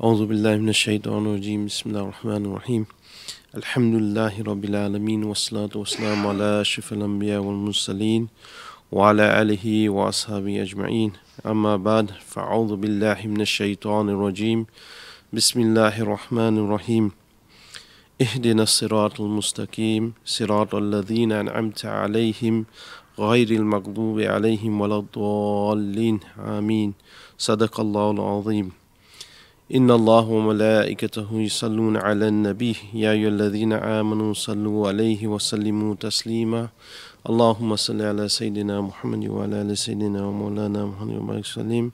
أعوذ بالله من الشيطان الرجيم بسم الله الرحمن الرحيم الحمد لله رب العالمين والصلاة والسلام على أشرف الأنبياء والمرسلين وعلى آله وأصحابه أجمعين أما بعد فأعوذ بالله من الشيطان الرجيم بسم الله الرحمن الرحيم اهدنا الصراط المستقيم صراط الذين أنعمت عليهم غير المغضوب عليهم ولا الضالين آمين صدق الله العظيم إن الله وملائكته يصلون على النبي يا أيها الذين آمنوا صلوا عليه وسلموا تسليما اللهم صل على سيدنا محمد وعلى آل سيدنا ومولانا محمد وبارك وسلم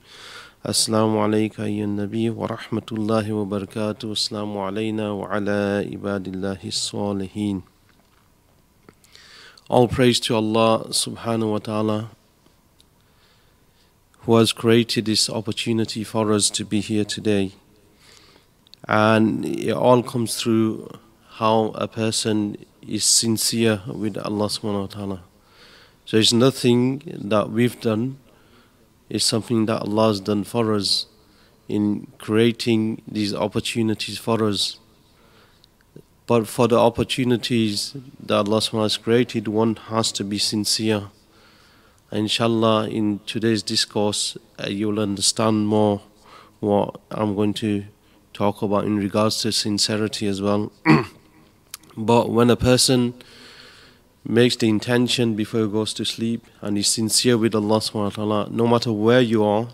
السلام عليك أيها النبي ورحمة الله وبركاته السلام علينا وعلى عباد الله الصالحين. All praise to Allah subhanahu wa ta'ala, who has created this opportunity for us to be here today. And it all comes through how a person is sincere with Allah subhanahu wa ta'ala. So it's nothing that we've done, it's something that Allah has done for us in creating these opportunities for us. But for the opportunities that Allah subhanahu wa ta'ala has created, one has to be sincere. Inshallah, in today's discourse, you'll understand more what I'm going to talk about in regards to sincerity as well. But when a person makes the intention before he goes to sleep and is sincere with Allah subhanahu wa ta'ala, no matter where you are,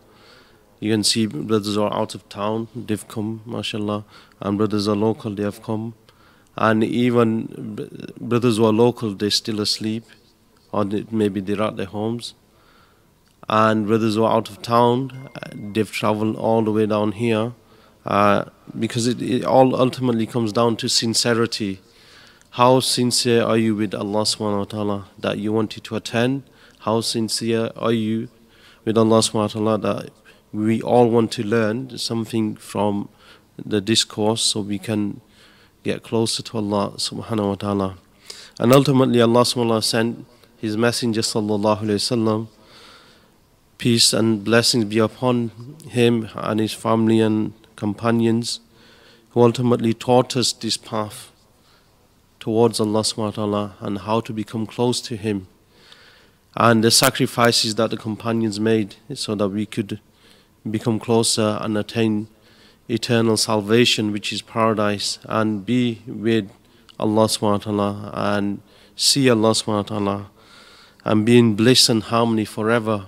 you can see brothers are out of town, they've come, mashallah, and brothers are local, they have come. And even brothers who are local, they're still asleep, or maybe they're at their homes. And brothers who are out of town, they've traveled all the way down here, because it all ultimately comes down to sincerity. How sincere are you with Allah subhanahu wa ta'ala that you wanted to attend? How sincere are you with Allah subhanahu wa ta'ala that we all want to learn something from the discourse so we can get closer to Allah subhanahu wa ta'ala? And ultimately Allah subhanahu wa ta'ala sent His Messenger sallallahu alayhi wasallam, peace and blessings be upon him and his family and companions, who ultimately taught us this path towards Allah subhanahu wa ta'ala and how to become close to Him, and the sacrifices that the companions made so that we could become closer and attain eternal salvation, which is paradise, and be with Allah subhanahu wa ta'ala and see Allah subhanahu wa ta'ala and be in bliss and harmony forever.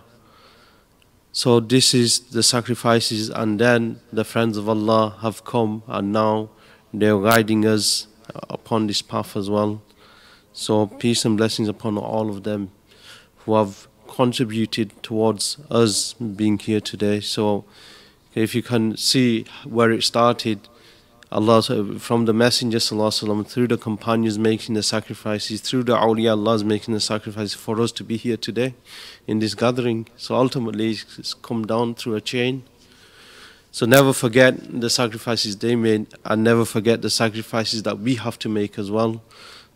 So this is the sacrifices, and then the friends of Allah have come and now they are guiding us upon this path as well. So peace and blessings upon all of them who have contributed towards us being here today. So if you can see where it started, Allah, from the Messenger sallallahu alaihi wasallam, through the companions making the sacrifices, through the awliya, Allah is making the sacrifices for us to be here today in this gathering. So ultimately it's come down through a chain. So never forget the sacrifices they made, and never forget the sacrifices that we have to make as well.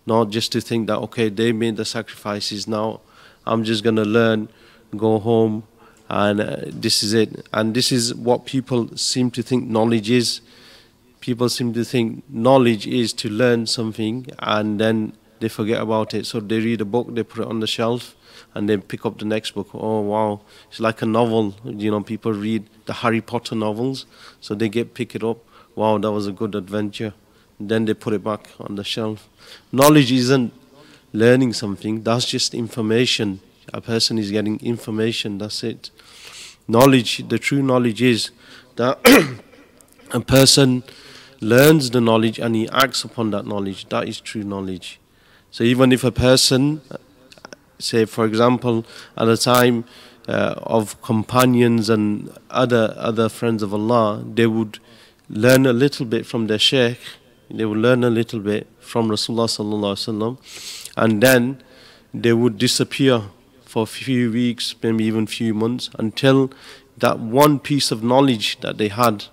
Not just to think that, okay, they made the sacrifices, now I'm just going to learn, go home, and this is it. And this is what people seem to think knowledge is. People seem to think knowledge is to learn something and then they forget about it. So they read a book, they put it on the shelf, and then pick up the next book. Oh wow, it's like a novel. You know, people read the Harry Potter novels, so they pick it up. Wow, that was a good adventure. Then they put it back on the shelf. Knowledge isn't learning something, that's just information. A person is getting information, that's it. Knowledge, the true knowledge is that a person learns the knowledge and he acts upon that knowledge. That is true knowledge. So even if a person, say for example, at a time of companions and other friends of Allah, they would learn a little bit from their sheikh, they would learn a little bit from Rasulullah sallallahu alaihi wasallam, and then they would disappear for a few weeks, maybe even few months, until that one piece of knowledge that they had,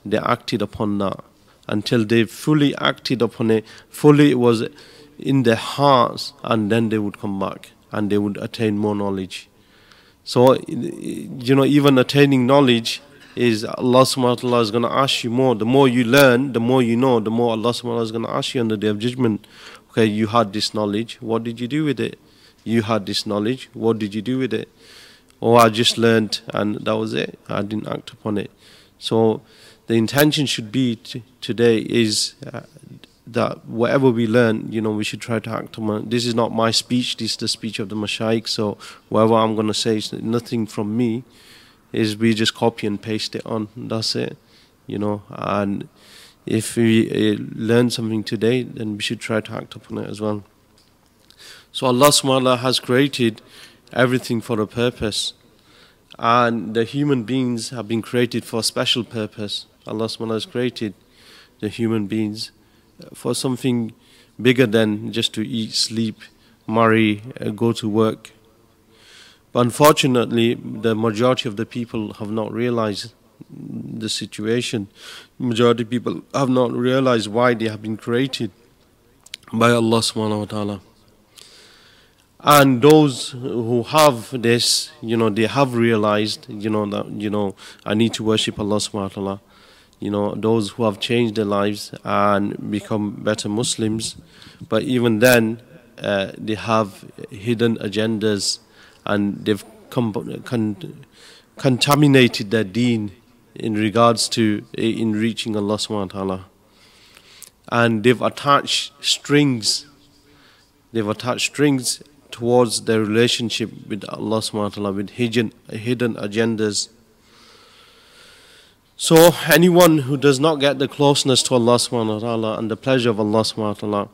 they acted upon that, until they fully acted upon it, fully it was in their hearts, and then they would come back and they would attain more knowledge. So, you know, even attaining knowledge is Allah subhanahu wa ta'ala is going to ask you more. The more you learn, the more you know, the more Allah subhanahu wa ta'ala is going to ask you on the Day of Judgment. Okay, you had this knowledge, what did you do with it? You had this knowledge, what did you do with it? Oh, I just learned and that was it. I didn't act upon it. So the intention should be today is that whatever we learn, we should try to act on it. This is not my speech, this is the speech of the Mashaykh. So whatever I'm going to say is nothing from me, is we just copy and paste it on. That's it. And if we learn something today, then we should try to act upon it as well. So Allah subhanahu wa ta'ala has created everything for a purpose. And the human beings have been created for a special purpose. Allah subhanahu wa ta'ala has created the human beings for something bigger than just to eat, sleep, marry, go to work. But unfortunately, the majority of the people have not realized the situation. Majority of people have not realized why they have been created by Allah subhanahu wa ta'ala. And those who have this, they have realized, that, I need to worship Allah subhanahu wa ta'ala. Those who have changed their lives and become better Muslims. But even then, they have hidden agendas and they've contaminated their deen in regards to in reaching Allah subhanahu wa ta'ala. And they've attached strings towards their relationship with Allah subhanahu wa ta'ala with hidden agendas. So anyone who does not get the closeness to Allah subhanahu wa ta'ala and the pleasure of Allah subhanahu wa ta'ala,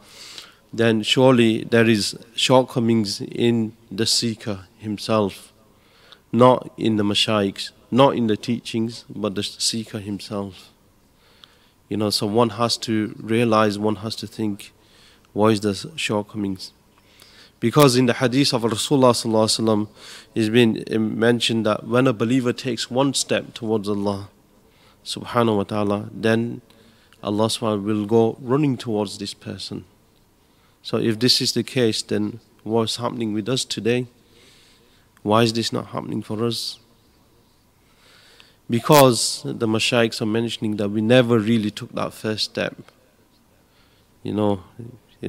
then surely there is shortcomings in the seeker himself, not in the mashaykhs, not in the teachings, but the seeker himself. So one has to realize, one has to think, what is the shortcomings? Because in the hadith of Rasulullah sallallahu alaihi wasallam, it's been mentioned that when a believer takes one step towards Allah subhanahu wa ta'ala, then Allah subhanahu wa ta'ala will go running towards this person. So if this is the case, then what's happening with us today? Why is this not happening for us? Because the mashaykhs are mentioning that we never really took that first step. In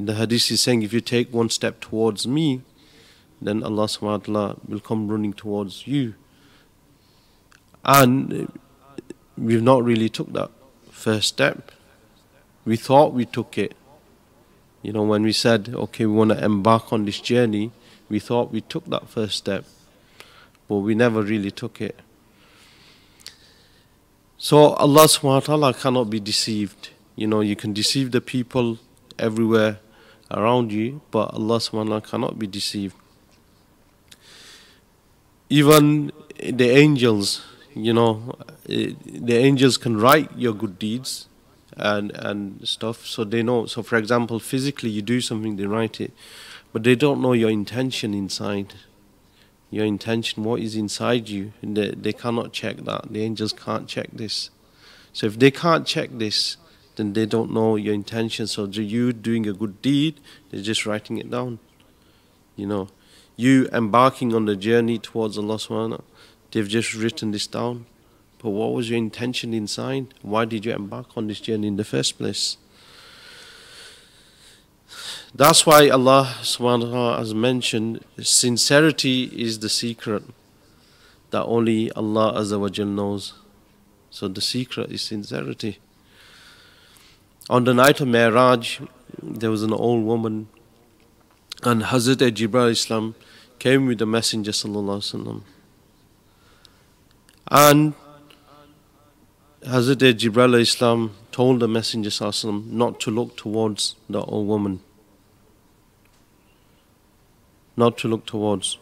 the hadith is saying, if you take one step towards me, then Allah subhanahu wa ta'ala will come running towards you. And we've not really took that first step. We thought we took it. When we said, okay, we want to embark on this journey, we thought we took that first step. But we never really took it. So Allah subhanahu wa ta'ala cannot be deceived. You can deceive the people everywhere around you, but Allah subhanahu wa ta'ala cannot be deceived. Even the angels, the angels can write your good deeds and stuff, so they know. So for example, physically you do something, they write it, but they don't know your intention inside. Your intention, what is inside you, and they cannot check that. The angels can't check this. So if they can't check this, then they don't know your intention. So you doing a good deed, they're just writing it down. You embarking on the journey towards Allah subhanahu wa ta'ala, they've just written this down. But what was your intention inside? Why did you embark on this journey in the first place? That's why Allah subhanahu wa ta'ala has mentioned sincerity is the secret that only Allah azza wa jal knows. So the secret is sincerity. On the night of Mi'raj, there was an old woman, and Hazrat Jibreel Islam came with the Messenger sallallahu alaihi wasallam. And Hazrat Jibreel Islam told the Messenger sallallahu alaihi wasallam not to look towards the old woman. Not to look towards.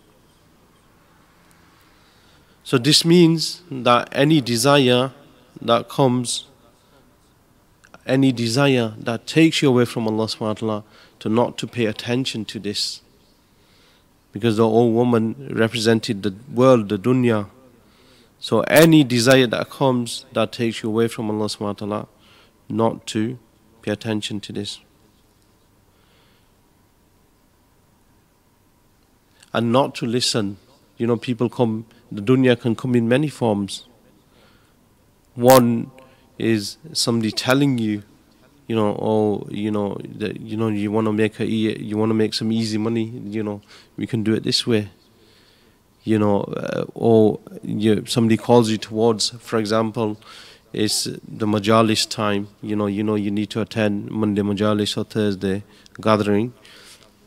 So this means that any desire that comes, any desire that takes you away from Allah subhanahu wa ta'ala, to not to pay attention to this. Because the old woman represented the world, the dunya. So any desire that comes that takes you away from Allah subhanahu wa ta'ala, not to pay attention to this. And not to listen. People come, the dunya can come in many forms. One is somebody telling you, oh, that, you want to you want to make some easy money, we can do it this way, or somebody calls you towards, for example, it's the majalis time, you need to attend Monday majalis or Thursday gathering,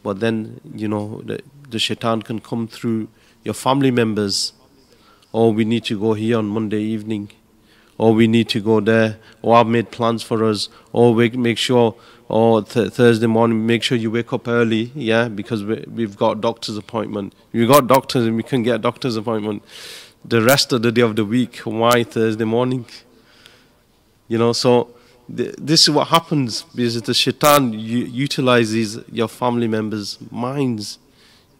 but then, the shaitan can come through your family members. Oh, we need to go here on Monday evening, or we need to go there, or I've made plans for us, or make sure, or Thursday morning, make sure you wake up early, yeah, because we've got a doctor's appointment. We've got doctors and we can get a doctor's appointment the rest of the day of the week. Why Thursday morning? So this is what happens, because the shaitan utilizes your family members' minds,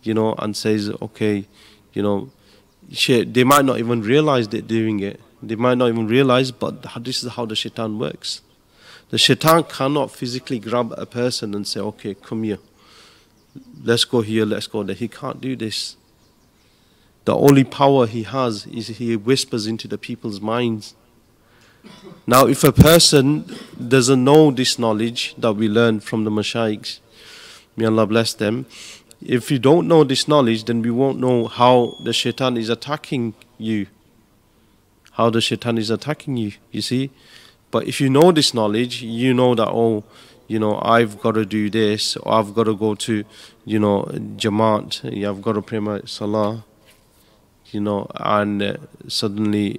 and says, okay, they might not even realize they're doing it. They might not even realize, but this is how the shaitan works. The shaitan cannot physically grab a person and say, okay, come here. Let's go here, let's go there. He can't do this. The only power he has is he whispers into the people's minds. Now, if a person doesn't know this knowledge that we learn from the mashaykhs, may Allah bless them, if you don't know this knowledge, then we won't know how the shaitan is attacking you. How the shaitan is attacking you, you see. But if you know this knowledge, you know that, oh, I've got to do this, or I've got to go to, Jamaat, I've got to pray my salah, and suddenly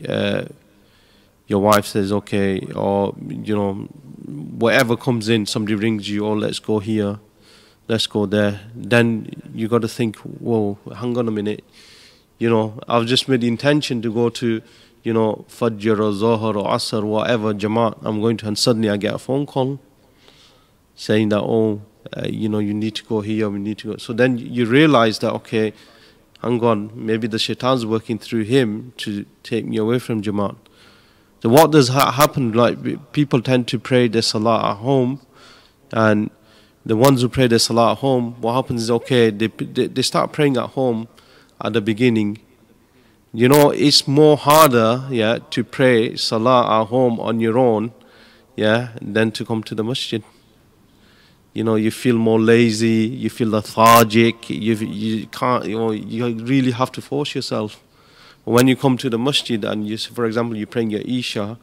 your wife says, okay, or, whatever comes in, somebody rings you, oh, let's go here, let's go there. Then you got to think, whoa, hang on a minute. I've just made the intention to go to, Fajr or Zohar or Asr, whatever Jamaat I'm going to, and suddenly I get a phone call saying that, oh, you need to go here, we need to go. So then you realize that, okay, hang on, maybe the shaitan's working through him to take me away from Jamaat. So what does happen? Like, people tend to pray their salah at home, and the ones who pray their salah at home, what happens is, okay, they start praying at home at the beginning. It's more harder, yeah, to pray salah at home on your own, yeah, than to come to the masjid. You feel more lazy, you feel lethargic, you can't, you really have to force yourself. When you come to the masjid and for example, you're praying your Isha,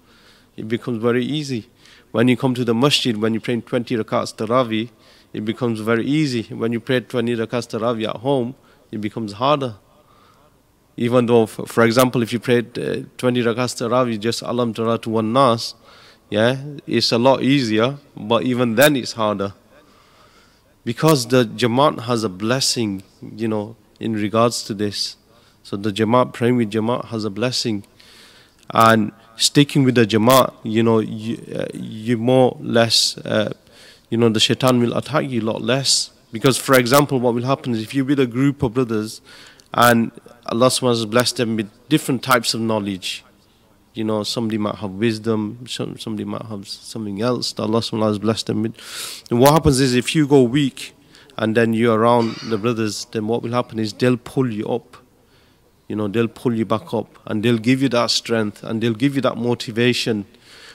it becomes very easy. When you come to the masjid, when you're praying 20 rakats tarawih, it becomes very easy. When you pray 20 rakats tarawih at home, it becomes harder. Even though, for example, if you prayed 20 rakats tarawih, just alam tara to one nas, yeah, it's a lot easier, but even then it's harder. Because the Jamaat has a blessing, in regards to this. So the Jamaat, praying with Jamaat has a blessing. And sticking with the Jamaat, you more or less, the shaitan will attack you a lot less. Because, for example, what will happen is if you're with a group of brothers and Allah subhanahu wa ta'ala has blessed them with different types of knowledge. Somebody might have wisdom, somebody might have something else that Allah subhanahu wa ta'ala has blessed them with. And what happens is if you go weak and then you're around the brothers, then what will happen is they'll pull you up. They'll pull you back up and they'll give you that strength and they'll give you that motivation.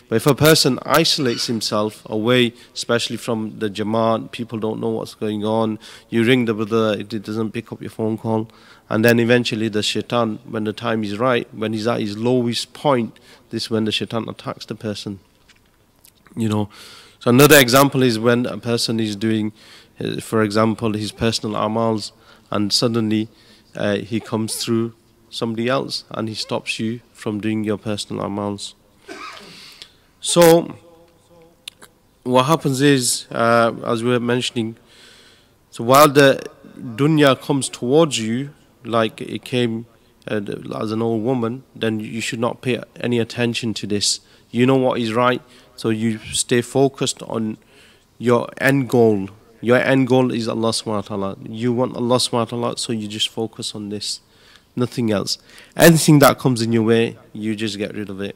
But if a person isolates himself away, especially from the Jamaat, people don't know what's going on, you ring the brother, it doesn't pick up your phone call, and then eventually the shaitan, when the time is right, when he's at his lowest point, this is when the shaitan attacks the person. So another example is when a person is doing, for example, his personal amals, and suddenly he comes through somebody else and he stops you from doing your personal amals. So what happens is, as we were mentioning, so while the dunya comes towards you, like it came as an old woman, then you should not pay any attention to this. You know what is right, so you stay focused on your end goal. Your end goal is Allah subhanahu wa ta'ala. You want Allah subhanahu wa ta'ala, so you just focus on this, nothing else. Anything that comes in your way, you just get rid of it.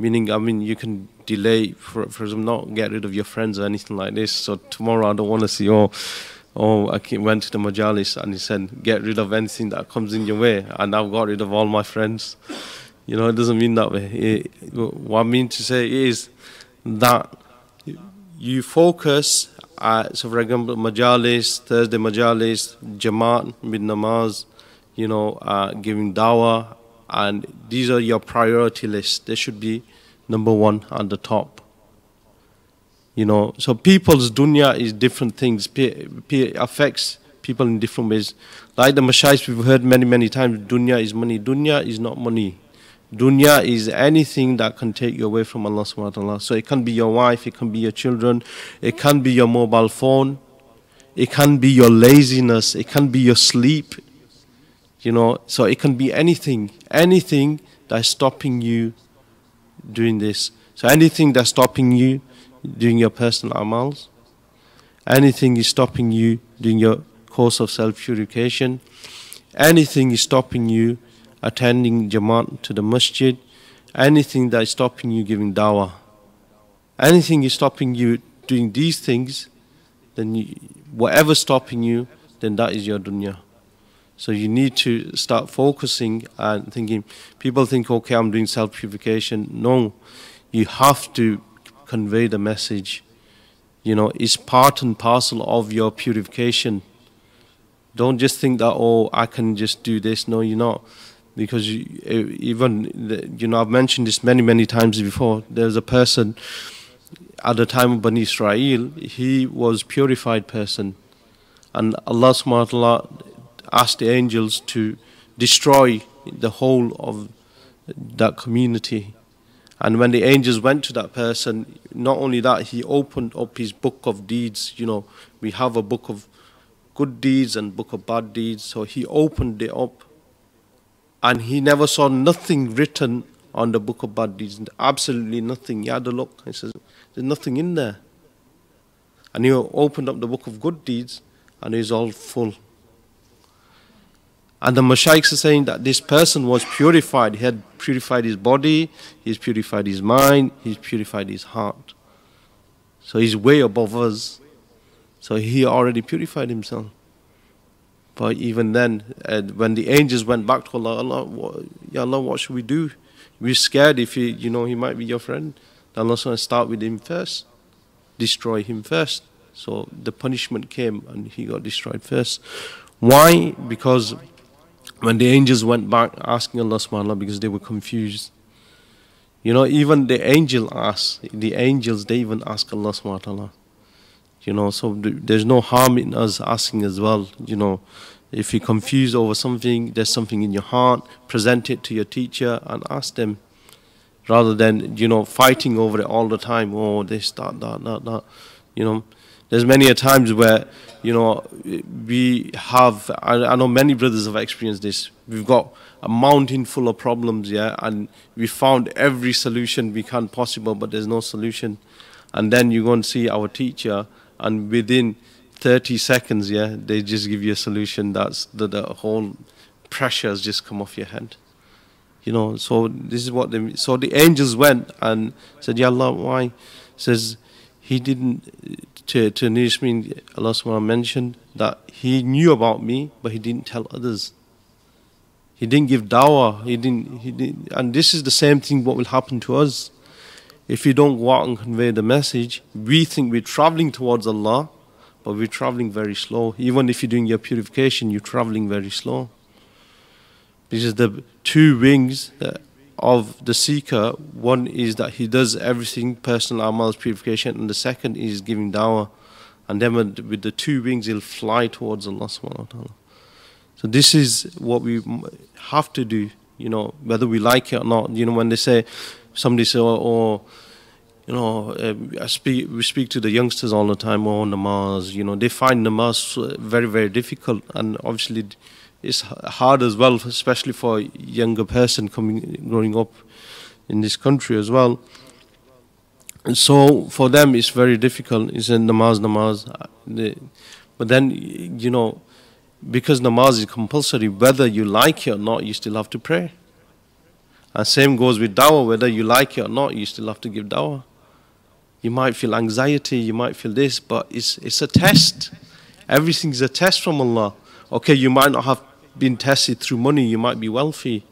Meaning, you can delay, for example, not get rid of your friends or anything like this. So tomorrow I don't want to see, I went to the majalis and he said, get rid of anything that comes in your way. And I've got rid of all my friends. It doesn't mean that way. What I mean to say is that you focus, so for example, majalis, Thursday majalis, Jamaat with namaz, giving dawah, and these are your priority lists. They should be number one at the top. So people's dunya is different things. Affects people in different ways. Like the mashayikh we've heard many, many times, dunya is money. Dunya is not money. Dunya is anything that can take you away from Allah subhanahu wa ta'ala. So it can be your wife, it can be your children, it can be your mobile phone, it can be your laziness, it can be your sleep. So it can be anything that's stopping you doing this. So anything that's stopping you doing your personal amals, anything is stopping you doing your course of self-purification, anything is stopping you attending Jamaat to the masjid, anything that is stopping you giving dawah, anything is stopping you doing these things, then whatever's stopping you, then that is your dunya. So you need to start focusing and thinking. People think, okay, I'm doing self-purification. No, you have to convey the message. It's part and parcel of your purification. Don't just think that, oh, I can just do this. No, you're not. Because I've mentioned this many, many times before. There's a person at the time of Bani Israel, he was purified person. And Allah subhanahu wa ta'ala asked the angels to destroy the whole of that community. And when the angels went to that person, not only that, he opened up his book of deeds. We have a book of good deeds and book of bad deeds. So he opened it up. And he never saw nothing written on the book of bad deeds. Absolutely nothing. He had a look. He says, there's nothing in there. And he opened up the book of good deeds, and it's all full. And the mashaykhs are saying that this person was purified. He had purified his body, he's purified his mind, he's purified his heart. So he's way above us. So he already purified himself. But even then, when the angels went back to Allah, Ya Allah, what should we do? We're scared if he might be your friend. Allah going to start with him first, destroy him first. So the punishment came and he got destroyed first. Why? Because when the angels went back asking Allah subhanahu wa ta'ala, because they were confused. Even the angels, they even ask Allah subhanahu wa ta'ala. So there's no harm in us asking as well. If you're confused over something, there's something in your heart, present it to your teacher and ask them. Rather than, fighting over it all the time. Oh, this, that. There's many a times where, we have, I know many brothers have experienced this. We've got a mountain full of problems, and we found every solution we can possible, but there's no solution. And then you go and see our teacher, and within 30 seconds, they just give you a solution. That's the whole pressure has just come off your head. So this is what so the angels went and said, Ya Allah, why? Says, he didn't, to Nishmin, Allah subhanahu wa ta'ala mentioned that he knew about me, but he didn't tell others. He didn't give dawah, he didn't, and this is the same thing what will happen to us. If you don't go out and convey the message, we think we're traveling towards Allah, but we're traveling very slow. Even if you're doing your purification, you're traveling very slow. Because the two wings of the seeker, one is that he does everything, personal amals, purification, and the second is giving dawah. And then with the two wings, he'll fly towards Allah subhanahu wa ta'ala. So this is what we have to do, whether we like it or not. When they say, somebody say, we speak to the youngsters all the time, namaz, they find namaz very, very difficult, and obviously it's hard as well, especially for a younger person growing up in this country as well. And so for them it's very difficult. It's in namaz. But then, because namaz is compulsory, whether you like it or not, you still have to pray. And same goes with dawah, whether you like it or not, you still have to give dawah. You might feel anxiety, you might feel this, but it's a test. Everything's a test from Allah. Okay, you might not have been tested through money, you might be wealthy.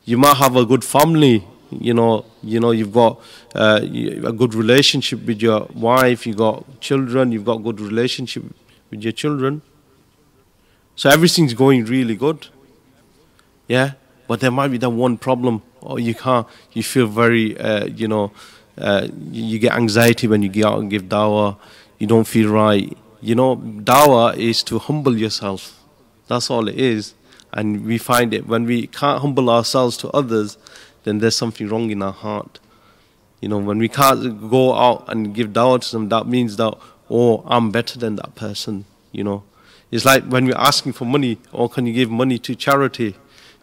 You might have a good family, you've got a good relationship with your wife, you got children, you've got good relationship with your children. So everything's going really good. Yeah, but there might be that one problem, or you feel very, you get anxiety when you get out and give dawah, you don't feel right. Dawah is to humble yourself. That's all it is. And we find it when we can't humble ourselves to others, then there's something wrong in our heart. When we can't go out and give dawah to them, that means that, oh, I'm better than that person. It's like when we're asking for money, or can you give money to charity?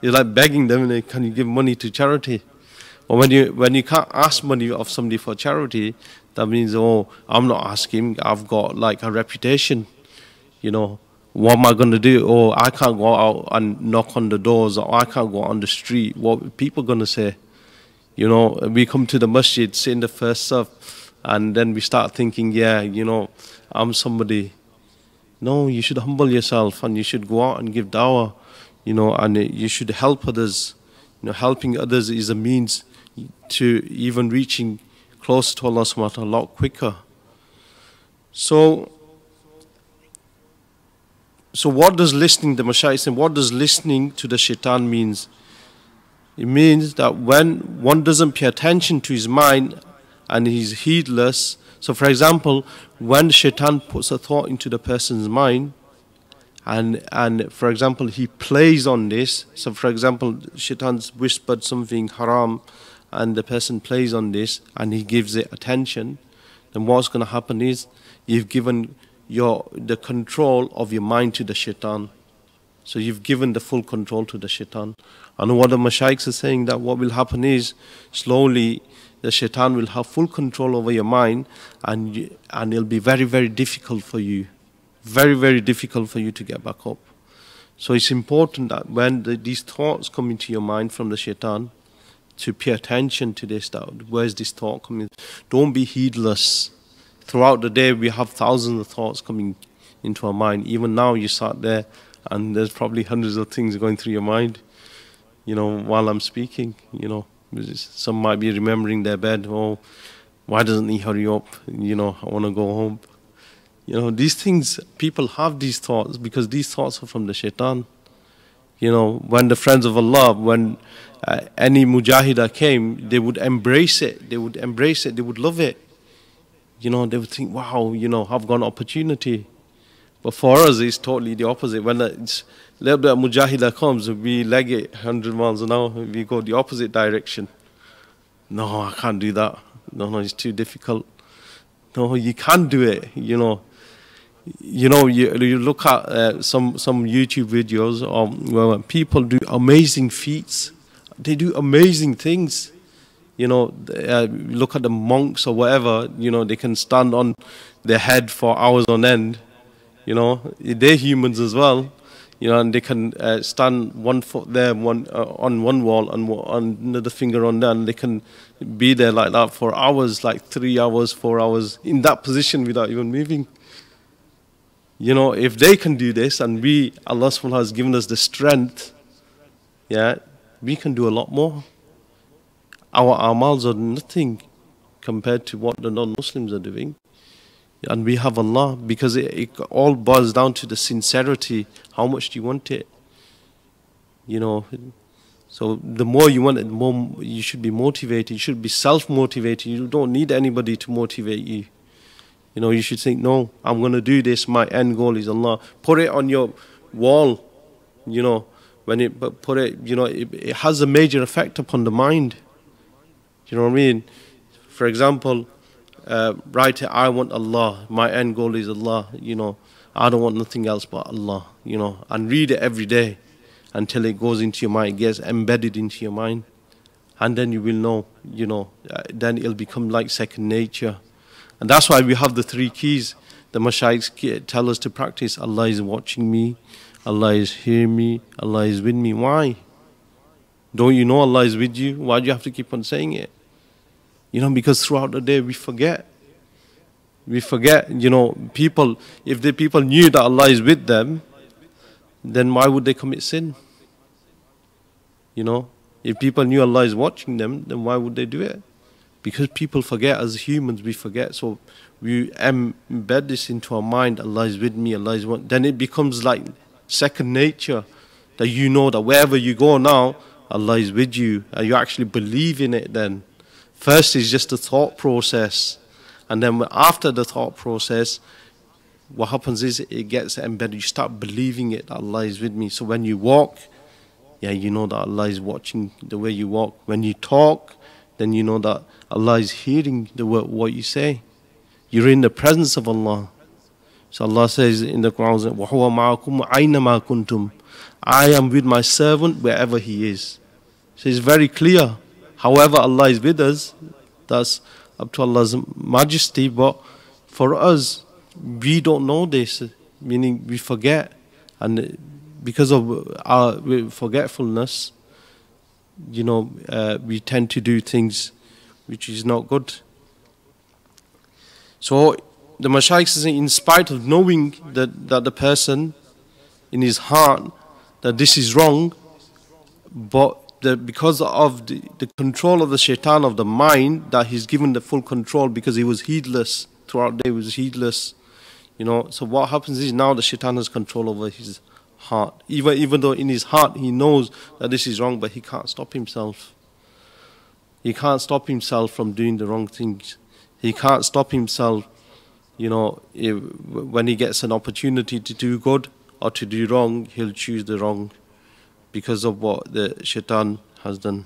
It's like begging them, can you give money to charity? Or when you can't ask money of somebody for charity, that means, oh, I'm not asking, I've got like a reputation. What am I going to do? Or I can't go out and knock on the doors, or I can't go on the street. What are people going to say? We come to the masjid, sit in the first saf, and then we start thinking, yeah, I'm somebody. No, you should humble yourself, and you should go out and give dawah, and you should help others. Helping others is a means to even reaching close to Allah subhanahu wa ta'ala a lot quicker. So what does listening, the Mashaykh saying, what does listening to the shaitan means? It means that when one doesn't pay attention to his mind and he's heedless. So for example, when the shaitan puts a thought into the person's mind, and for example he plays on this. So for example, shaitan's whispered something haram, and the person plays on this and he gives it attention, then what's going to happen is you've given the control of your mind to the shaitan. So you've given the full control to the shaitan. And what the mashaykhs are saying, that what will happen is slowly the shaitan will have full control over your mind, and it'll be very, very difficult for you. Very, very difficult for you to get back up. So it's important that when these thoughts come into your mind from the shaitan, to pay attention to this, that where's this thought coming? Don't be heedless. Throughout the day we have thousands of thoughts coming into our mind. Even now you sat there and there's probably hundreds of things going through your mind, while I'm speaking. Some might be remembering their bed. Oh, why doesn't he hurry up? I want to go home. These things, people have these thoughts because these thoughts are from the shaitan. When the friends of Allah, when any mujahidah came, they would embrace it. They would embrace it. They would love it. They would think, wow, I've got an opportunity. But for us, it's totally the opposite. When it's a little bit of mujahidah comes, we leg it 100 miles an hour. We go the opposite direction. No, I can't do that. No, it's too difficult. No, you can do it. You look at some YouTube videos where people do amazing feats. They do amazing things. Look at the monks or whatever. They can stand on their head for hours on end. They're humans as well. And they can stand one foot there, one on one wall, and another finger on there, and they can be there like that for hours, like 3 hours, 4 hours, in that position without even moving. If they can do this, and Allah subhanahu wa ta'ala has given us the strength, we can do a lot more. Our amals are nothing compared to what the non-Muslims are doing. And we have Allah, because it all boils down to the sincerity. How much do you want it? So the more you want it, the more you should be motivated. You should be self-motivated. You don't need anybody to motivate you. You should think, no, I'm going to do this. My end goal is Allah. Put it on your wall. When it put it, it has a major effect upon the mind. You know what I mean? For example, write it, I want Allah. My end goal is Allah. I don't want nothing else but Allah. And read it every day until it goes into your mind, gets embedded into your mind. And then you will know, then it'll become like second nature. And that's why we have the 3 keys. The mashaykhs tell us to practice. Allah is watching me. Allah is hearing me. Allah is with me. Why? Don't you know Allah is with you? Why do you have to keep on saying it? Because throughout the day we forget. We forget, people, if the people knew that Allah is with them, then why would they commit sin? If people knew Allah is watching them, then why would they do it? Because people forget, as humans we forget, so we embed this into our mind, Allah is with me, Allah is one. Then it becomes like second nature, that you know that wherever you go now, Allah is with you, and you actually believe in it then. First is just the thought process, and then after the thought process, what happens is it gets embedded. You start believing it, that Allah is with me. So when you walk, yeah, you know that Allah is watching the way you walk. When you talk, then you know that Allah is hearing what you say. You're in the presence of Allah. So Allah says in the Quran, وَهُوَ مَعَكُمْ أَيْنَمَا كُنْتُمْ, I am with my servant wherever he is. So it's very clear. However Allah is with us, that's up to Allah's majesty. But for us, we don't know this, meaning we forget. And because of our forgetfulness, we tend to do things which is not good. So the Mashaykh says, in spite of knowing that the person in his heart that this is wrong, but because of the control of the shaitan of the mind, that he's given the full control, because he was heedless throughout the day, he was heedless. So what happens is now the shaitan has control over his heart. Even though in his heart he knows that this is wrong, but he can't stop himself. He can't stop himself from doing the wrong things. He can't stop himself, when he gets an opportunity to do good or to do wrong, he'll choose the wrong because of what the shaitan has done.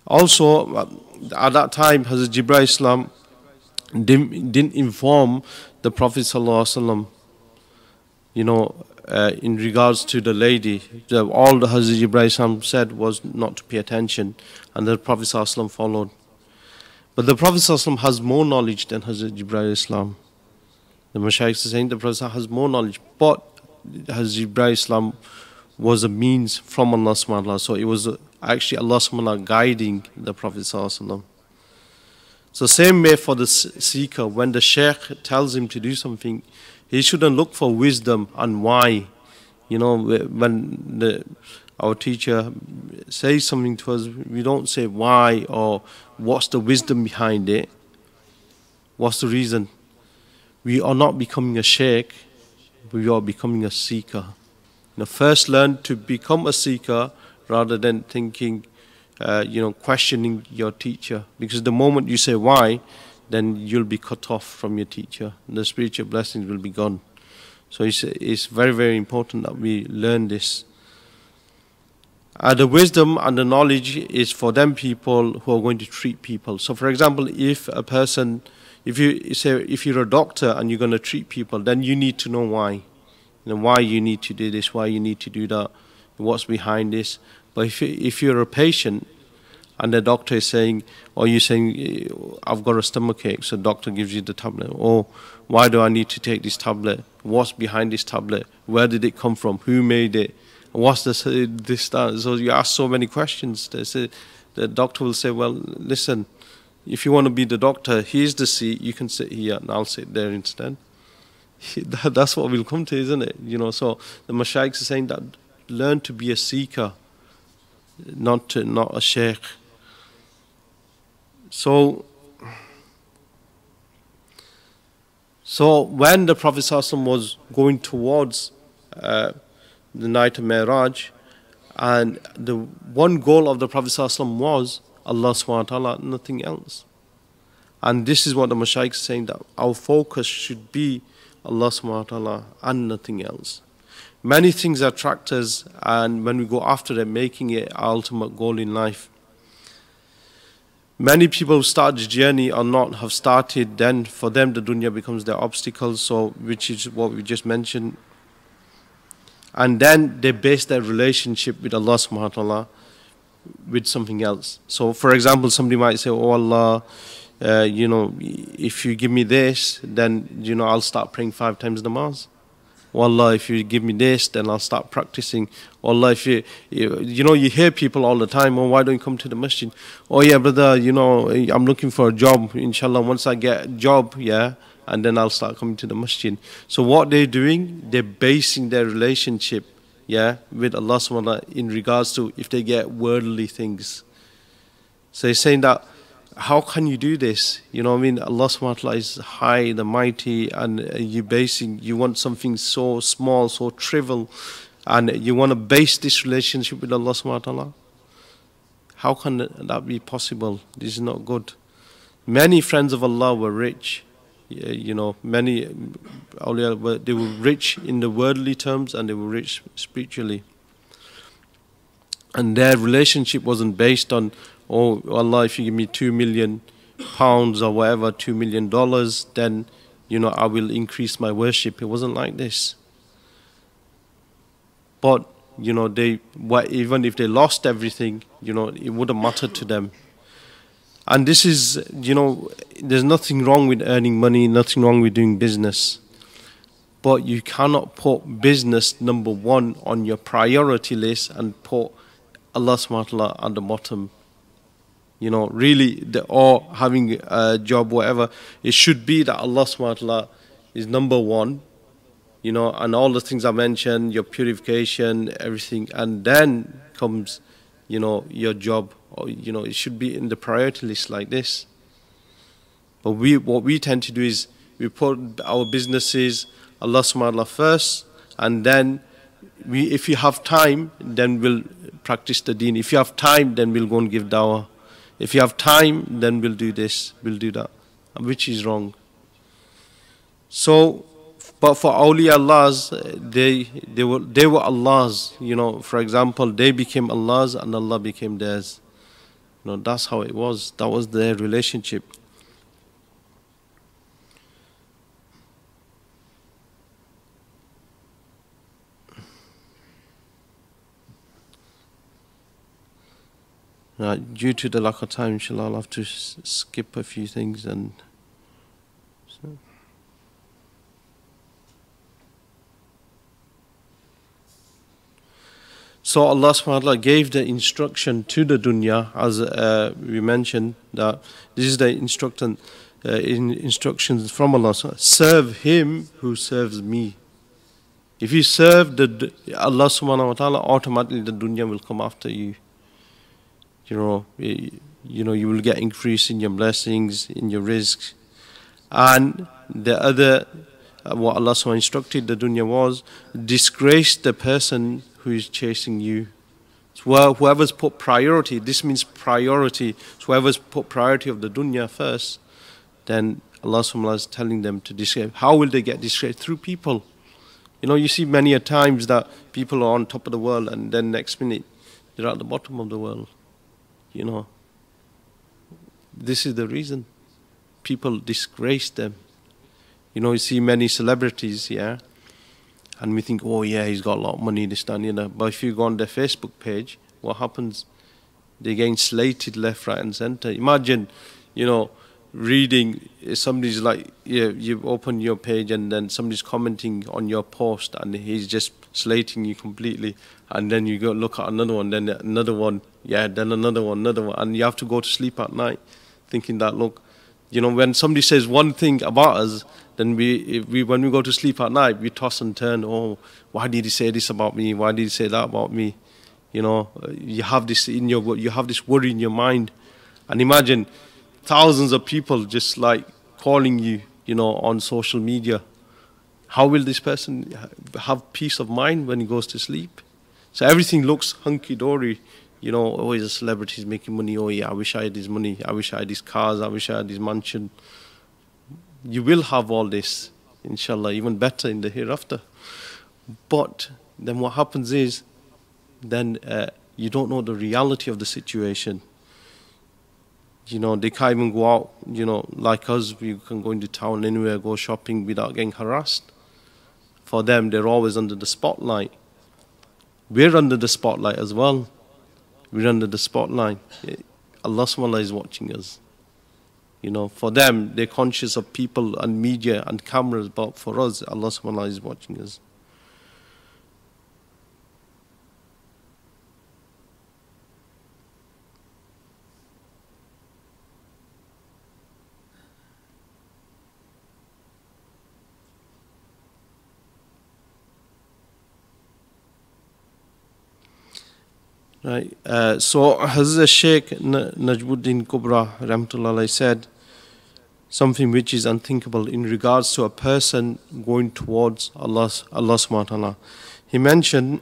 Also, at that time, Hazrat Jibreel Islam didn't inform the Prophet ﷺ, in regards to the lady. All the Hazrat Jibreel Islam said was not to pay attention, and the Prophet ﷺ followed. But the Prophet ﷺ has more knowledge than Hazrat Jibreel Islam. The Mashaykh is saying the Prophet has more knowledge, but Hazrat Jibreel Islam was a means from Allah subhanahu wa ta'ala. So it was actually Allah subhanahu wa ta'ala guiding the Prophet ﷺ. So same way for the seeker, when the Shaykh tells him to do something, he shouldn't look for wisdom and why. When our teacher says something to us, we don't say why or what's the wisdom behind it, what's the reason. We are not becoming a shaykh, we are becoming a seeker. First learn to become a seeker rather than thinking, questioning your teacher. Because the moment you say why, then you'll be cut off from your teacher. The spiritual blessings will be gone. So it's very, very important that we learn this. The wisdom and the knowledge is for them people who are going to treat people. So for example, if you're a doctor and you're going to treat people, then you need to know why. Why you need to do this, why you need to do that, what's behind this. But if you're a patient and the doctor is saying, or you're saying, I've got a stomachache, so the doctor gives you the tablet. Or why do I need to take this tablet? What's behind this tablet? Where did it come from? Who made it? What's this, that? So you ask so many questions. The doctor will say, well, listen, if you want to be the doctor, here's the seat, you can sit here and I'll sit there instead. That's what we'll come to, isn't it? So the Mashaykh is saying that learn to be a seeker, not a shaykh. So when the Prophet ﷺ was going towards the night of Mi'raj, and the one goal of the Prophet ﷺ was Allah subhanahu wa ta'ala, nothing else. And this is what the Mashaykh is saying, that our focus should be Allah subhanahu wa ta'ala and nothing else. Many things attract us, and when we go after them, making it our ultimate goal in life. Many people who start the journey or not have started, then for them the dunya becomes their obstacle, which is what we just mentioned. And then they base their relationship with Allah subhanahu wa ta'ala with something else. So for example, somebody might say, oh Allah, if you give me this, then I'll start praying 5 times namaz. Oh Allah, if you give me this, then I'll start practicing. Oh Allah, if you hear people all the time, oh, why don't you come to the masjid? Oh yeah, brother, I'm looking for a job. Inshallah, once I get a job, yeah, and then I'll start coming to the masjid. So what they're doing, they're basing their relationship, yeah, with Allah subhanahu wa ta'ala in regards to if they get worldly things. So he's saying that, how can you do this? You know what I mean? Allah subhanahu wa ta'ala is high, the mighty, and you want something so small, so trivial, and you want to base this relationship with Allah subhanahu wa ta'ala. How can that be possible? This is not good. Many friends of Allah were rich. You know, many awliya, they were rich in the worldly terms and they were rich spiritually. And their relationship wasn't based on, oh Allah, if you give me £2 million or whatever, $2 million, then, you know, I will increase my worship. It wasn't like this. But, you know, even if they lost everything, you know, it wouldn't matter to them. And this is, you know, there's nothing wrong with earning money, nothing wrong with doing business. But you cannot put business number one on your priority list and put Allah subhanahu wa ta'ala at the bottom. You know, really, or having a job, whatever, it should be that Allah subhanahu wa ta'ala is number one, you know, and all the things I mentioned, your purification, everything, and then comes, you know, your job. Or, you know, it should be in the priority list like this. But what we tend to do is we put our businesses, Allah subhanahu wa ta'ala first, and then if you have time, then we'll practice the deen. If you have time, then we'll go and give dawah. If you have time, then we'll do this, we'll do that, which is wrong. So, but for awliya Allahs, they were Allahs. You know, for example, they became Allahs and Allah became theirs. You know, that's how it was. That was their relationship. Due to the lack of time, inshallah, I'll have to skip a few things and. So Allah subhanahu wa ta'ala gave the instruction to the dunya, as we mentioned, that this is the instructions from Allah. Serve Him who serves me. If you serve Allah subhanahu wa ta'ala, automatically the dunya will come after you. You know, you will get increase in your blessings, in your risks. And the other, what Allah subhanahu instructed the dunya was, disgrace the person who is chasing you. So whoever's put priority, this means priority. So whoever's put priority of the dunya first, then Allah subhanahu wa ta'ala is telling them to disgrace. How will they get disgraced? Through people. You know, you see many a times that people are on top of the world and then next minute they're at the bottom of the world. You know, this is the reason. People disgrace them. You know, you see many celebrities, yeah, and we think, oh yeah, he's got a lot of money, this, that, and the other. But if you go on their Facebook page, what happens? They're getting slated left, right, and center. Imagine, you know, reading, somebody's like, yeah, you open your page and then somebody's commenting on your post and he's just slating you completely. And then you go look at another one, then another one, yeah, then another one, and you have to go to sleep at night thinking that, look, you know, when somebody says one thing about us, then when we go to sleep at night, we toss and turn. Oh, why did he say this about me? Why did he say that about me? You know, you have this worry in your mind, and imagine thousands of people just like calling you, you know, on social media. How will this person have peace of mind when he goes to sleep? So everything looks hunky-dory. You know, oh, he's a celebrity, he's making money. Oh yeah, I wish I had his money. I wish I had his cars. I wish I had his mansion. You will have all this, inshallah, even better in the hereafter. But then what happens is, then you don't know the reality of the situation. You know, they can't even go out, you know, like us, we can go into town anywhere, go shopping without getting harassed. For them, they're always under the spotlight. We're under the spotlight as well. We're under the spotlight. Allah subhanahu wa ta'ala is watching us. You know, for them, they're conscious of people and media and cameras, but for us, Allah subhanahu wa ta'ala is watching us. Right. So Hazrat Sheikh Najmuddin Kubra Rahmatullah said something which is unthinkable in regards to a person going towards Allah subhanahu wa ta'ala. He mentioned,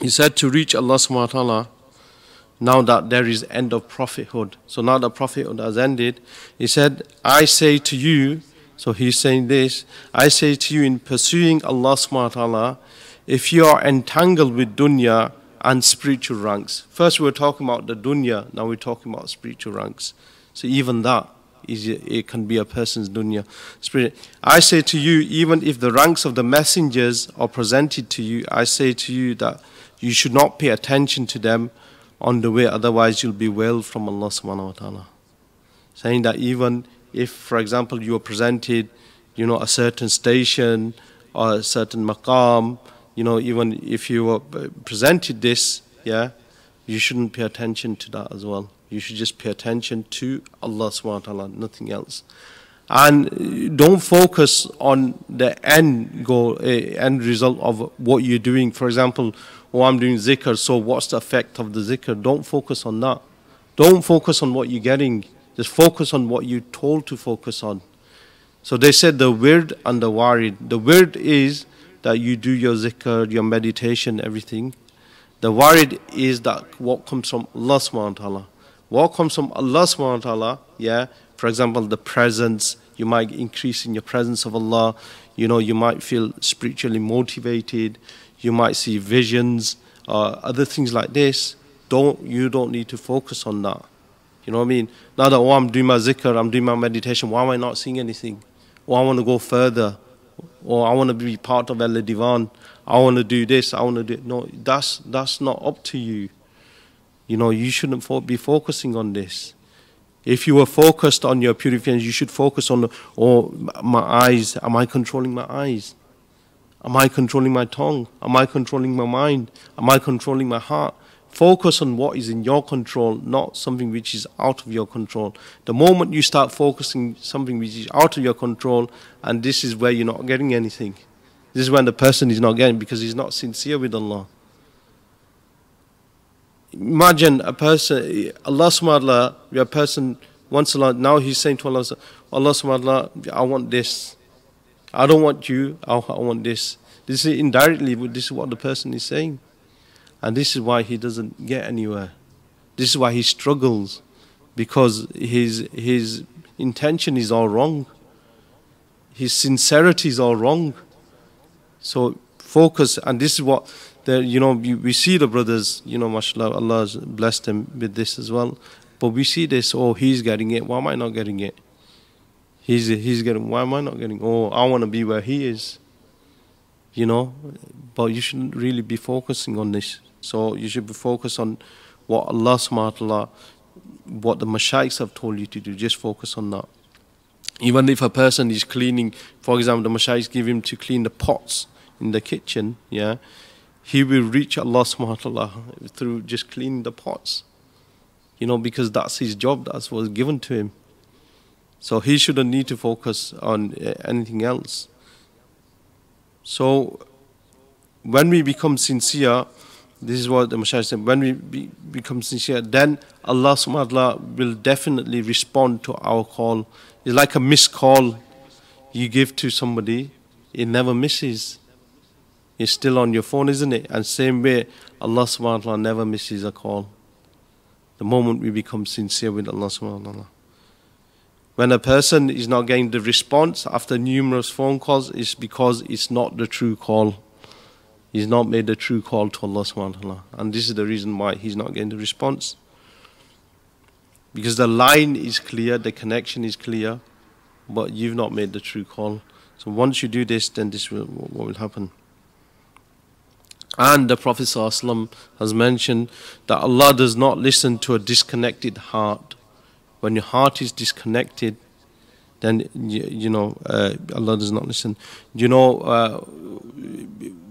he said, to reach Allah subhanahu wa ta'ala, now that there is end of prophethood. So now that prophethood has ended, he said, I say to you, so he's saying this, I say to you in pursuing Allah subhanahu wa ta'ala, if you are entangled with dunya and spiritual ranks. First we were talking about the dunya, now we're talking about spiritual ranks. So even that, it can be a person's dunya spirit. I say to you, even if the ranks of the messengers are presented to you, I say to you that you should not pay attention to them on the way, otherwise you'll be wailed from Allah subhanahu wa ta'ala. Saying that even if, for example, you are presented, a certain station or a certain maqam, even if you were presented this, you shouldn't pay attention to that as well. You should just pay attention to Allah subhanahu wa ta'ala, nothing else. And don't focus on the end goal, end result of what you're doing. For example, I'm doing zikr, so what's the effect of the zikr? Don't focus on that. Don't focus on what you're getting. Just focus on what you're told to focus on. So they said the wird and the warid. The wird is that you do your zikr, your meditation, everything. The warid is that what comes from Allah subhanahu wa ta'ala. What comes from Allah subhanahu wa ta'ala, for example, the presence, you might increase in your presence of Allah, you might feel spiritually motivated, you might see visions, other things like this. You don't need to focus on that. You know what I mean? Now that, I'm doing my zikr, I'm doing my meditation, why am I not seeing anything? Or I want to go further, or I want to be part of Allah Divan, I want to do this, I want to do it. No, that's not up to you. You shouldn't be focusing on this. If you were focused on your purification, you should focus on, my eyes. Am I controlling my eyes? Am I controlling my tongue? Am I controlling my mind? Am I controlling my heart? Focus on what is in your control, not something which is out of your control. The moment you start focusing something which is out of your control, and this is where you're not getting anything. This is when the person is not getting, because he's not sincere with Allah. Imagine a person, Allah subhanahu wa ta'ala, a person wants Allah, now he's saying to Allah, Allah subhanahu wa ta'ala, I want this. I don't want you, I want this. This is indirectly, this is what the person is saying. And this is why he doesn't get anywhere. This is why he struggles, because his intention is all wrong. His sincerity is all wrong. So focus, and this is what, we see the brothers, mashallah, Allah has blessed them with this as well. But we see this, he's getting it, why am I not getting it? He's getting, why am I not getting it? I want to be where he is. But you shouldn't really be focusing on this. So you should be focused on what Allah subhanahu wa ta'ala, what the mashaykhs have told you to do. Just focus on that. Even if a person is cleaning, for example, the mashaykhs give him to clean the pots in the kitchen, he will reach Allah subhanahu wa ta'ala through just cleaning the pots. Because that's his job, that's what was given to him. So he shouldn't need to focus on anything else. So when we become sincere, this is what the Mashaykh said, when we become sincere, then Allah subhanahu wa ta'ala will definitely respond to our call. It's like a missed call you give to somebody, it never misses. It's still on your phone, isn't it? And same way, Allah subhanahu wa ta'ala never misses a call. The moment we become sincere with Allah subhanahu wa ta'ala. When a person is not getting the response after numerous phone calls, it's because it's not the true call. He's not made the true call to Allah subhanahu wa ta'ala. And this is the reason why he's not getting the response. Because the line is clear, the connection is clear, but you've not made the true call. So once you do this, then this will what will happen. And the Prophet ﷺ has mentioned that Allah does not listen to a disconnected heart. When your heart is disconnected, then Allah does not listen.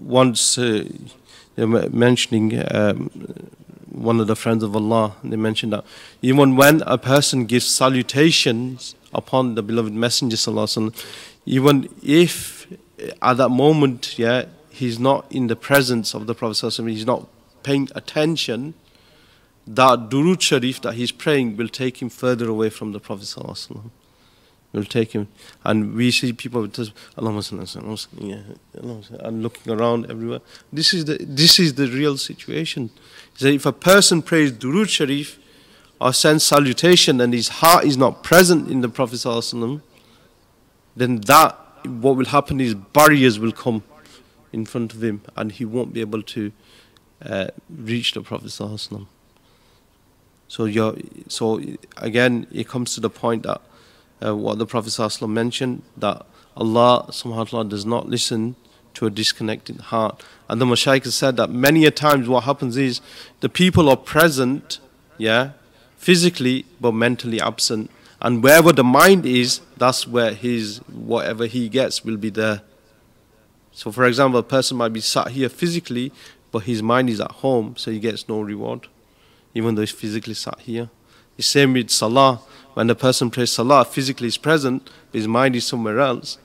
Once they were mentioning one of the friends of Allah, they mentioned that even when a person gives salutations upon the beloved Messenger ﷺ, even if at that moment, he's not in the presence of the Prophet ﷺ, he's not paying attention, that Durood Sharif that he's praying will take him further away from the Prophet sallallahu alaihi wasallam. Will take him, and we see people with this, Allahumma salli ala Sayyidina, and looking around everywhere. This is the real situation. So if a person prays Durood Sharif or sends salutation and his heart is not present in the Prophet sallallahu alaihi wasallam, then that what will happen is barriers will come in front of him, and he won't be able to reach the Prophet sallallahu alaihi wasallam. So again, it comes to the point that what the Prophet ﷺ mentioned, that Allah subhanahu wa ta'ala does not listen to a disconnected heart. And the Mashaykh said that many a times what happens is the people are present, physically, but mentally absent. And wherever the mind is, that's where whatever he gets will be there. So for example, a person might be sat here physically, but his mind is at home, so he gets no reward, even though he's physically sat here. The same with Salah. When the person prays Salah, physically is present, but his mind is somewhere else.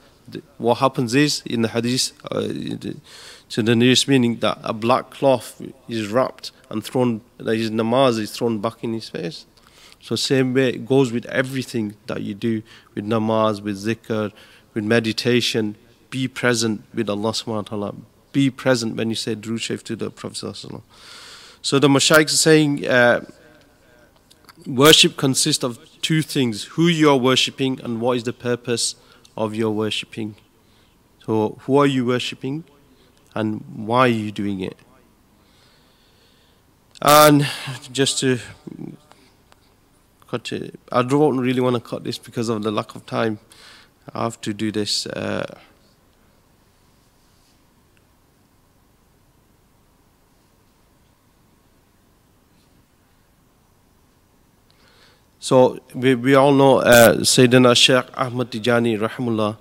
What happens is, in the hadith, to the nearest meaning, that a black cloth is wrapped and thrown, that his namaz is thrown back in his face. So same way it goes with everything that you do, with namaz, with zikr, with meditation. Be present with Allah subhanahu wa ta'ala. Be present when you say Durood Sharif to the Prophet sallallahu alaihi wasallam. So the Mashaykh is saying, worship consists of two things: who you are worshipping and what is the purpose of your worshipping. So who are you worshipping and why are you doing it? And just to cut it, I don't really want to cut this because of the lack of time. I have to do this. So we all know Sayyidina Shaykh Ahmad Tijani rahimahullah,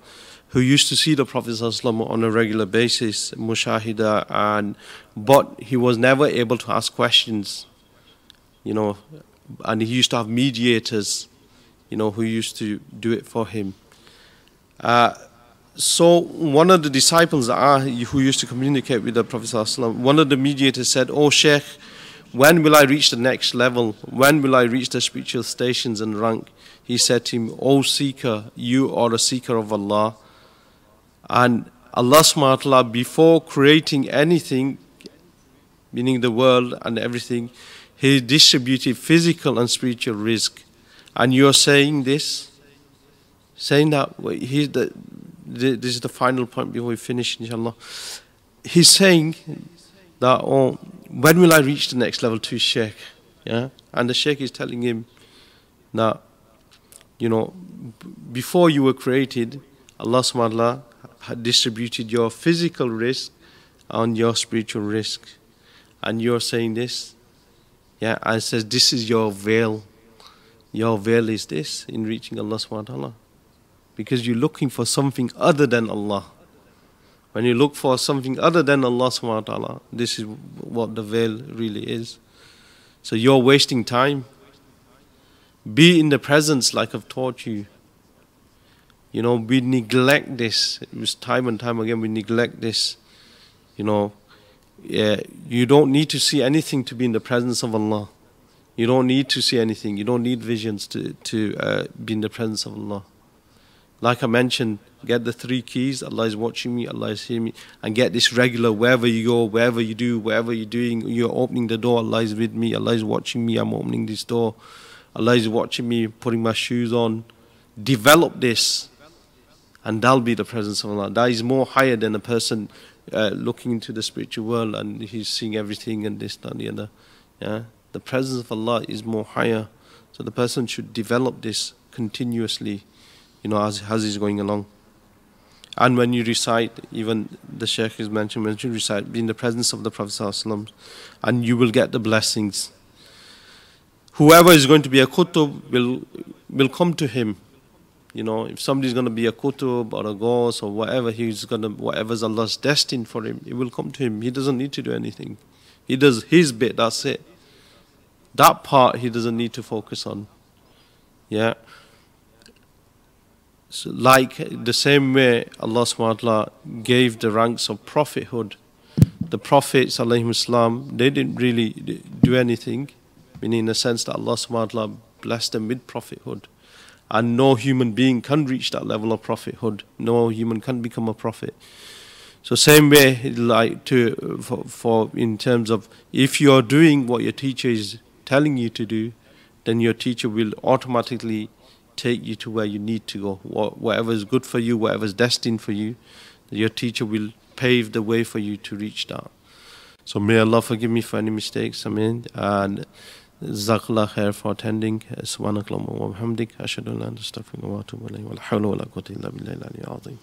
who used to see the Prophet ﷺ on a regular basis, mushahida, but he was never able to ask questions, and he used to have mediators, who used to do it for him. So one of the disciples who used to communicate with the Prophet ﷺ, one of the mediators said, "Oh Shaykh, when will I reach the next level? When will I reach the spiritual stations and rank?" He said to him, "O seeker, you are a seeker of Allah. And Allah subhanahu wa ta'ala, before creating anything, meaning the world and everything, He distributed physical and spiritual rizq. And you are saying this, saying that, this is the final point before we finish, inshallah. He's saying that, when will I reach the next level to Shaykh? And the Shaykh is telling him that, before you were created, Allah subhanahu wa ta'ala had distributed your physical rizq and your spiritual rizq. And you're saying this, and it says this is your veil. Your veil is this in reaching Allah subhanahu wa ta'ala. Because you're looking for something other than Allah. When you look for something other than Allah subhanahu wa ta'ala, this is what the veil really is. So you're wasting time. Be in the presence like I've taught you. We neglect this. It was time and time again we neglect this. You don't need to see anything to be in the presence of Allah. You don't need to see anything. You don't need visions to be in the presence of Allah. Like I mentioned, get the three keys. Allah is watching me, Allah is hearing me. And get this regular, wherever you go, wherever you do, wherever you're doing, you're opening the door, Allah is with me, Allah is watching me, I'm opening this door. Allah is watching me, putting my shoes on. Develop this, and that'll be the presence of Allah. That is more higher than a person looking into the spiritual world and he's seeing everything and this, that, and the other. The presence of Allah is more higher. So the person should develop this continuously, as he's going along. And when you recite, even the Shaykh is mentioned, when you recite, be in the presence of the Prophet ﷺ, and you will get the blessings. Whoever is going to be a kutub will come to him. If somebody's going to be a kutub or a ghost or whatever, whatever's Allah's destined for him, it will come to him. He doesn't need to do anything. He does his bit, that's it. That part he doesn't need to focus on. So like the same way Allah subhanahu wa ta'ala gave the ranks of prophethood, the prophets, alayhim salam, they didn't really do anything, meaning in the sense that Allah subhanahu wa ta'ala blessed them with prophethood. And no human being can reach that level of prophethood. No human can become a prophet. So same way, like for in terms of, if you are doing what your teacher is telling you to do, then your teacher will automatically take you to where you need to go. Whatever is good for you, whatever is destined for you, your teacher will pave the way for you to reach that. So may Allah forgive me for any mistakes. Ameen. And Jazakallah khair for attending. Subhanakallahumma wa bihamdik. Ashhadu an la ilaha illa anta astaghfiruka wa atubu ilayk. Wa la hawla wa la quwwata illa billahi al-aliyyil azim.